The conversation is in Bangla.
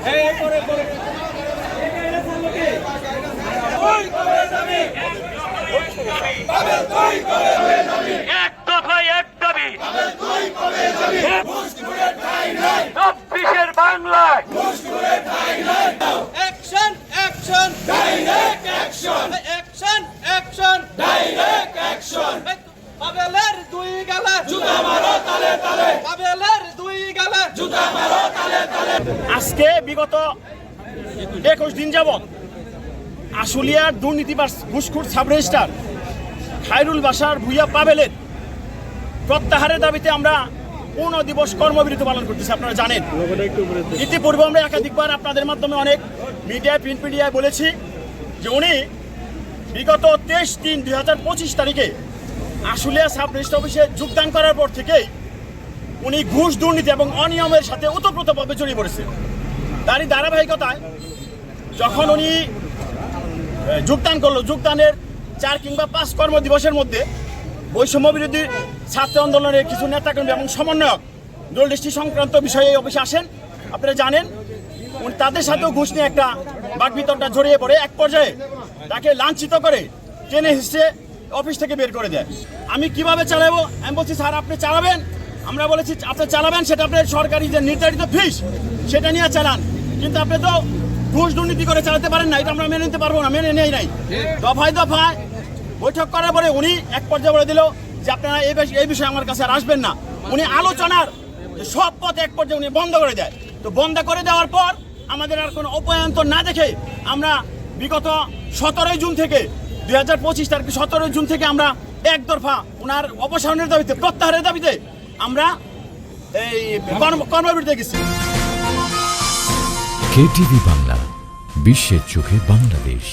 এক দফায় এক দাবি, 24-এর বাংলায় action action direct action action action direct action পাবেলের দুই গালে জুতা মারো তালে তালে পাবেলের দুই গালে জুতা মারো তালে তালে। আজকে বিগত 21 দিন যাবৎ আশুলিয়ার দুর্নীতিবাজ ঘুষখোর সাব রেজিস্ট্রার খায়রুল বাশার ভূঁইয়া পাবেলের প্রত্যাহারের দাবিতে আমরা পূর্ণ দিবস কর্মবিরতি পালন করতেছি। আপনারা জানেন, ইতিপূর্বে আমরা একাধিকবার আপনাদের মাধ্যমে অনেক মিডিয়ায়, প্রিন্ট মিডিয়ায় বলেছি যে উনি বিগত 23/3/2025 তারিখে আশুলিয়া সাব রেজিস্ট্রার অফিসে যোগদান করার পর থেকেই উনি ঘুষ, দুর্নীতি এবং অনিয়মের সাথে ওতপ্রোতভাবে জড়িয়ে পড়েছে। তারই ধারাবাহিকতায় যখন উনি যোগদান করলো, যোগদানের 4 কিংবা 5 কর্মদিবসের মধ্যে বৈষম্য বিরোধী ছাত্র আন্দোলনের কিছু নেতাকর্মী এবং সমন্বয়ক দলদৃষ্টি সংক্রান্ত বিষয়ে এই অফিসে আসেন। আপনারা জানেন, উনি তাদের সাথেও ঘুষ নিয়ে একটা বাকবিতণ্ডা জড়িয়ে পড়ে এক পর্যায়ে তাকে লাঞ্ছিত করে টেনে হিসেবে অফিস থেকে বের করে দেয়। আমি কিভাবে চালাবো? আমি বলছি, স্যার আপনি চালাবেন। আমরা বলেছি আপনি চালাবেন, সেটা আপনার সরকারি যে নির্ধারিত ফিস সেটা নিয়ে চালান, কিন্তু আপনি তো ঘুষ দুর্নীতি করে চালাতে পারেন না, এটা আমরা মেনে নিতে পারবো না, মেনে নেই নাই। দফায় দফায় বৈঠক করার পরে উনি এক পর্যায়ে বলে দিল যে আপনারা এই বিষয়ে আমার কাছে আর আসবেন না। উনি আলোচনার সব পথ এক পর্যায়ে উনি বন্ধ করে দেয়। তো বন্ধ করে দেওয়ার পর আমাদের আর কোনো উপায়ন্তর না দেখে আমরা বিগত 17 জুন থেকে 2025 তারিখ 17 জুন থেকে আমরা একতরফা ওনার অপসারণের দাবিতে, প্রত্যাহারের দাবিতে আমরা এই কর্মবিরতিতে গেছি। কেটিভি বাংলা, বিশ্বের চোখে বাংলাদেশ।